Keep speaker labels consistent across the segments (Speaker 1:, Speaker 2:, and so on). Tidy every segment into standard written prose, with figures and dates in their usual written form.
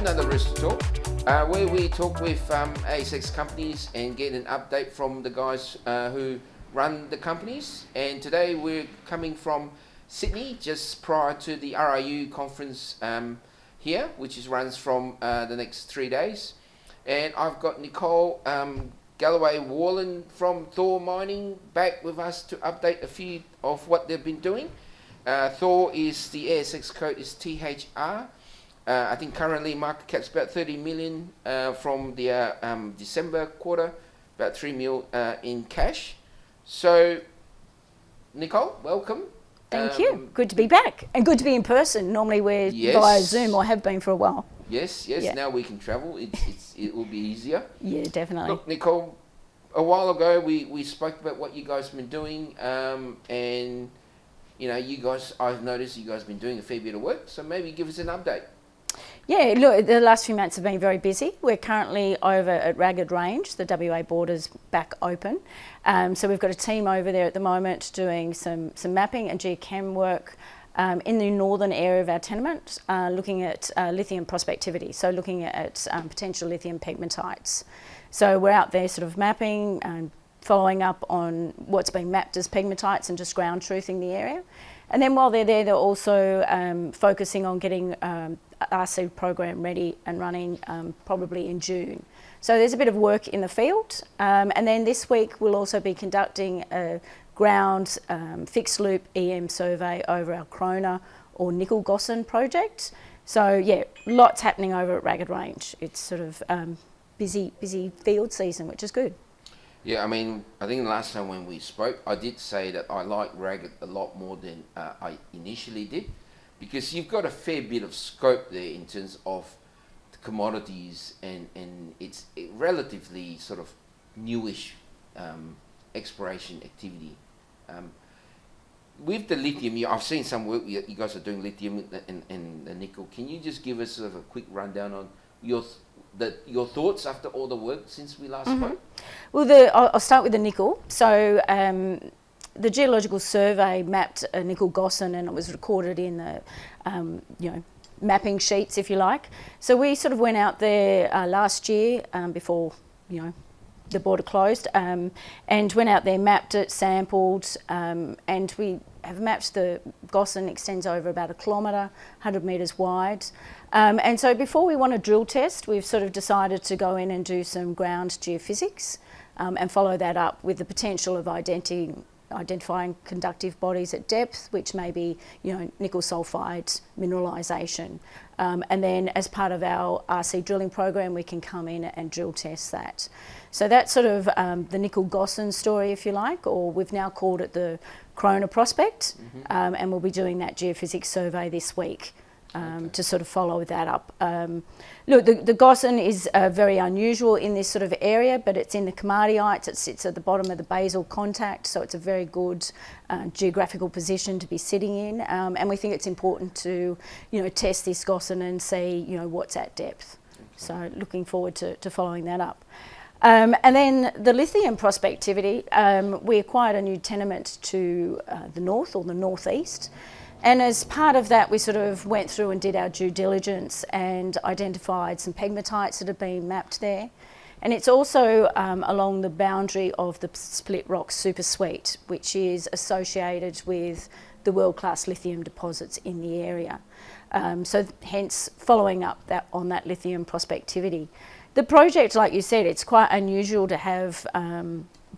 Speaker 1: another Rooster Talk, where we talk with ASX companies and get an update from the guys who run the companies. And today we're coming from Sydney, just prior to the RIU conference here, which runs from the next 3 days. And I've got Nicole Galloway Warland from Thor Mining back with us to update a few of what they've been doing. Thor is, the ASX code is THR. I think currently market cap's about 30 million from the December quarter, about 3 mil in cash. So, Nicole, welcome.
Speaker 2: Thank you. Good to be back and good to be in person. Normally we're via Zoom, or have been for a while.
Speaker 1: Yes. Yeah. Now we can travel. It will be easier.
Speaker 2: Yeah, definitely.
Speaker 1: Look, Nicole, a while ago we spoke about what you guys have been doing, and you know, you guys, I've noticed you guys have been doing a fair bit of work. So maybe give us an update.
Speaker 2: Yeah, look, the last few months have been very busy. We're currently over at Ragged Ramge, the WA border's back open. So we've got a team over there at the moment doing some mapping and geochem work in the northern area of our tenement, looking at lithium prospectivity, so looking at potential lithium pegmatites. So we're out there sort of mapping and following up on what's been mapped as pegmatites and just ground truthing the area. And then while they're there, they're also focusing on getting RC program ready and running probably in June. So there's a bit of work in the field. And then this week we'll also be conducting a ground fixed loop EM survey over our Krona or Nickel Gossan project. So yeah, lots happening over at Ragged Ramge. It's sort of busy field season, which is good.
Speaker 1: Yeah, I mean, I think the last time when we spoke, I did say that I like Ragged a lot more than I initially did, because you've got a fair bit of scope there in terms of the commodities, and it's a relatively sort of newish exploration activity. With the lithium, I've seen some work you guys are doing lithium and the nickel. Can you just give us sort of a quick rundown on your thoughts after all the work since we last spoke?
Speaker 2: Well, I'll start with the nickel. So the geological survey mapped a Nickel Gossan, and it was recorded in the mapping sheets, if you like. So we sort of went out there last year before the border closed, and went out there, mapped it, sampled, and we have mapped the Gossan extends over about 1 kilometre, 100 metres wide. And so before we want to drill test, we've sort of decided to go in and do some ground geophysics and follow that up with the potential of identifying conductive bodies at depth, which may be nickel sulphide mineralisation. And then as part of our RC drilling program, we can come in and drill test that. So that's sort of the Nickel Gossan story, if you like, or we've now called it the Krona prospect, and we'll be doing that geophysics survey this week. To sort of follow that up. Look, the Gossan is very unusual in this sort of area, but it's in the commodities. It sits at the bottom of the basal contact, so it's a very good geographical position to be sitting in. And we think it's important to, test this Gossan and see, what's at depth. So looking forward to following that up. And then the lithium prospectivity, we acquired a new tenement to the north or the northeast. And as part of that, we sort of went through and did our due diligence and identified some pegmatites that have been mapped there. And it's also along the boundary of the split rock supersuite, which is associated with the world-class lithium deposits in the area. So hence following up on that lithium prospectivity. The project, like you said, it's quite unusual to have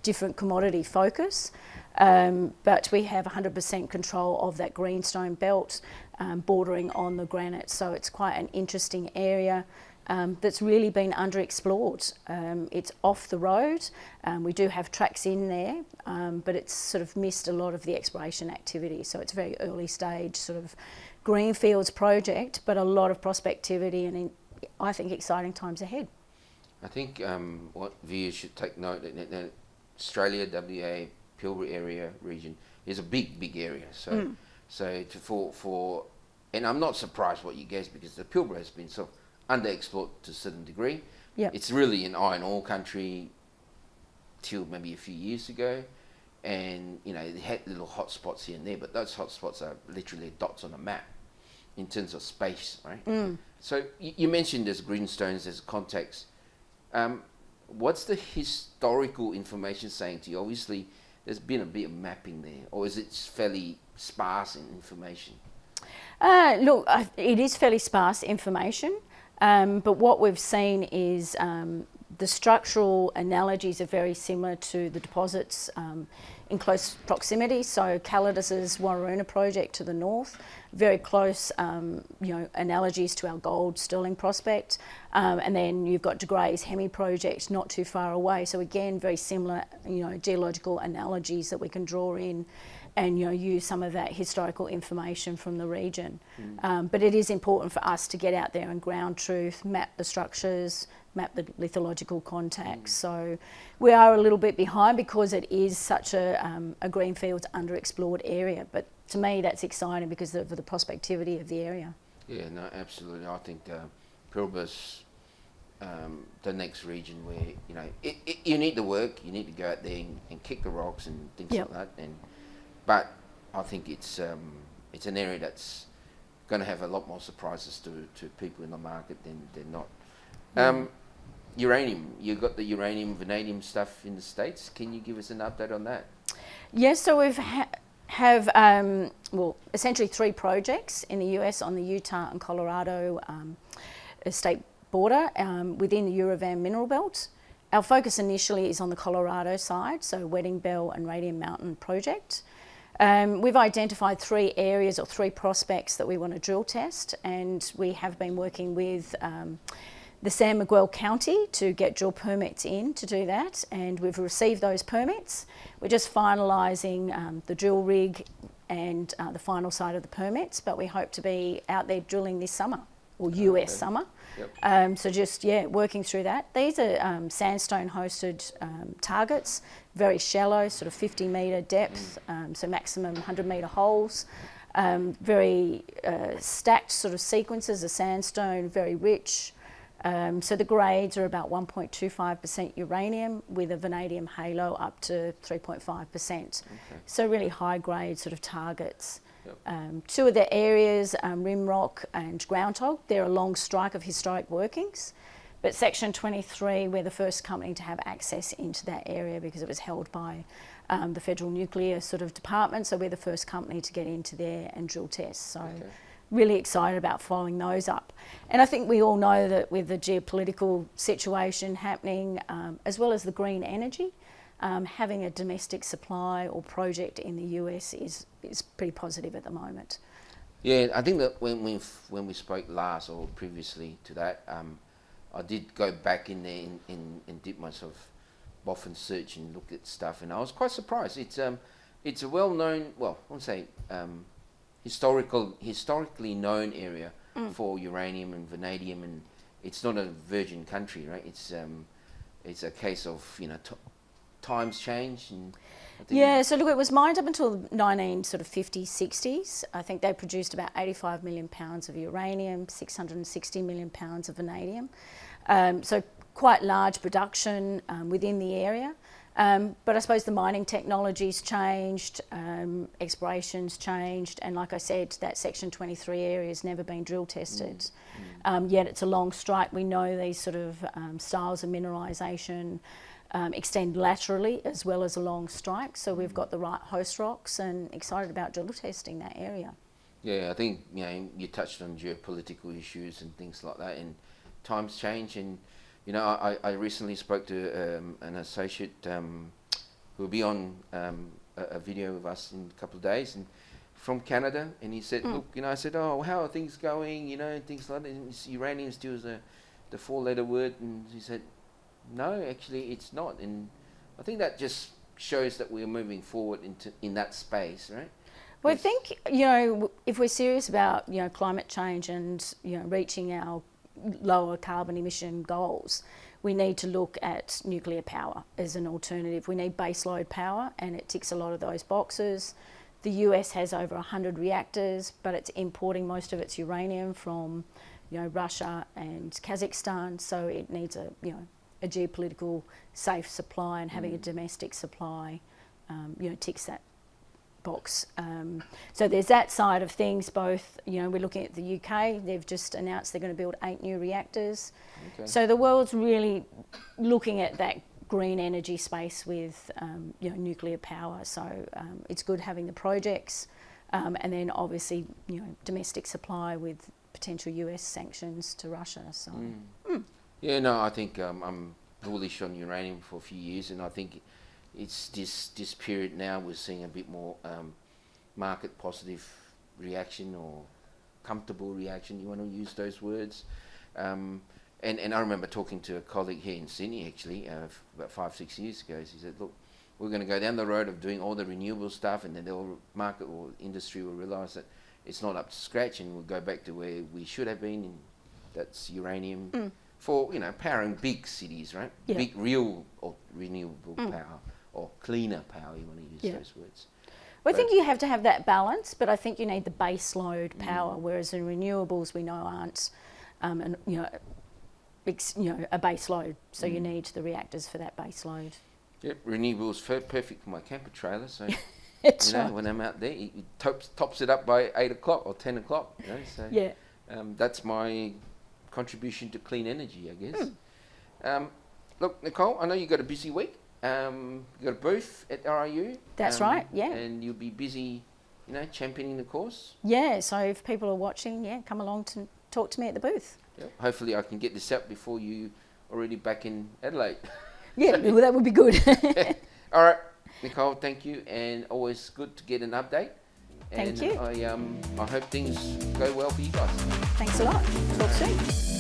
Speaker 2: different commodity focus. But we have 100% control of that greenstone belt bordering on the granite. So it's quite an interesting area that's really been underexplored. It's off the road. We do have tracks in there, but it's sort of missed a lot of the exploration activity. So it's a very early stage sort of greenfields project, but a lot of prospectivity and I think exciting times ahead.
Speaker 1: I think what viewers should take note that Australia, WA, Pilbara area region is a big area. So for and I'm not surprised what you guess, because the Pilbara has been sort of underexplored to a certain degree.
Speaker 2: Yep.
Speaker 1: It's really an iron ore country till maybe a few years ago, and they had little hot spots here and there, but those hot spots are literally dots on a map. in terms of space, right? So you mentioned there's greenstones as context. What's the historical information saying to you? Obviously, there's been a bit of mapping there, or is it fairly sparse in information?
Speaker 2: Look, it is fairly sparse information, but what we've seen is the structural analogies are very similar to the deposits in close proximity. So Calidus's Warrawoona project to the north, very close, analogies to our gold sterling prospect. And then you've got De Grey's Hemi project not too far away. So again, very similar, geological analogies that we can draw in and use some of that historical information from the region. But it is important for us to get out there and ground truth, map the structures, map the lithological contacts. So we are a little bit behind because it is such a greenfields underexplored area. But to me, that's exciting because of the prospectivity of the area.
Speaker 1: Yeah, no, absolutely. I think Pilbara's the next region where you need the work, you need to go out there and kick the rocks and things like that. But I think it's an area that's going to have a lot more surprises to people in the market than not. Uranium, you've got the uranium and vanadium stuff in the States. Can you give us an update on that?
Speaker 2: Yes, so we've have essentially 3 projects in the US on the Utah and Colorado state border within the Uravan mineral belt. Our focus initially is on the Colorado side, so Wedding Bell and Radium Mountain project. We've identified 3 areas or 3 prospects that we want to drill test, and we have been working with the San Miguel County to get drill permits in to do that, and we've received those permits. We're just finalising the drill rig and the final side of the permits, but we hope to be out there drilling this summer, or US summer. So just, working through that. These are sandstone hosted targets, very shallow, sort of 50 metre depth, so maximum 100 metre holes. Very stacked sort of sequences of sandstone, very rich. So the grades are about 1.25% uranium with a vanadium halo up to 3.5%. So really high grade sort of targets. 2 of the areas, Rimrock and Groundhog, they're along strike of historic workings. But Section 23, we're the first company to have access into that area because it was held by the Federal Nuclear sort of department. So we're the first company to get into there and drill test. So really excited about following those up. And I think we all know that with the geopolitical situation happening, as well as the green energy, having a domestic supply or project in the US is pretty positive at the moment.
Speaker 1: Yeah, I think that when we spoke last or previously to that, I did go back in there and did myself often search and look at stuff, and I was quite surprised. It's a well-known, I won't say historically known area for uranium and vanadium, and it's not a virgin country, right? It's a case of times change, and I think
Speaker 2: so look, it was mined up until the 1950s, 60s. I think they produced about 85 million pounds of uranium, 660 million pounds of vanadium. So quite large production within the area. But I suppose the mining technology's changed, exploration's changed, and like I said, that Section 23 area has never been drill tested. Yet it's a long strike. We know these sort of styles of mineralisation extend laterally as well as along strike, so we've got the right host rocks and excited about drill testing that area.
Speaker 1: Yeah, I think you touched on geopolitical issues and things like that, and times change, and I recently spoke to an associate who will be on a video with us in a couple of days, and from Canada, and he said, look, I said, oh, how are things going, things like that, and uranium still is the 4-letter word, and he said, no, actually it's not, and I think that just shows that we're moving forward in that space, right?
Speaker 2: Well, I think, if we're serious about, climate change and, reaching our lower carbon emission goals, we need to look at nuclear power as an alternative. We need baseload power, and it ticks a lot of those boxes. The US has over 100 reactors, but it's importing most of its uranium from, Russia and Kazakhstan, so it needs a geopolitical safe supply, and having a domestic supply, ticks box. So there's that side of things. Both, we're looking at the UK. They've just announced they're going to build 8 new reactors.
Speaker 1: Okay.
Speaker 2: So the world's really looking at that green energy space with nuclear power. So it's good having the projects, and then obviously domestic supply with potential US sanctions to Russia. So
Speaker 1: yeah, no, I think I'm bullish on uranium for a few years, and I think it's this period now we're seeing a bit more market positive reaction, or comfortable reaction, you want to use those words. And I remember talking to a colleague here in Sydney actually about 5-6 years ago. He said, look, we're going to go down the road of doing all the renewable stuff, and then the market or industry will realise that it's not up to scratch, and we'll go back to where we should have been, and that's uranium for powering big cities, right?
Speaker 2: Yeah.
Speaker 1: Big real or renewable power, or cleaner power, you want to use those words.
Speaker 2: Well, I think you have to have that balance, but I think you need the base load power, whereas in renewables we know aren't a base load, so you need the reactors for that base load.
Speaker 1: Yep, renewables perfect for my camper trailer. So
Speaker 2: Right.
Speaker 1: when I'm out there, it tops it up by 8 o'clock or 10 o'clock. So that's my contribution to clean energy, I guess. Look, Nicole, I know you got a busy week. You got a booth at RIU.
Speaker 2: That's right. Yeah.
Speaker 1: And you'll be busy, championing the cause.
Speaker 2: Yeah. So if people are watching, come along to talk to me at the booth.
Speaker 1: Yep. Hopefully, I can get this out before you already back in Adelaide.
Speaker 2: Yeah, well, that would be good.
Speaker 1: All right, Nicole, thank you, and always good to get an update.
Speaker 2: Thank you.
Speaker 1: I hope things go well for you guys.
Speaker 2: Thanks a lot. Talk soon.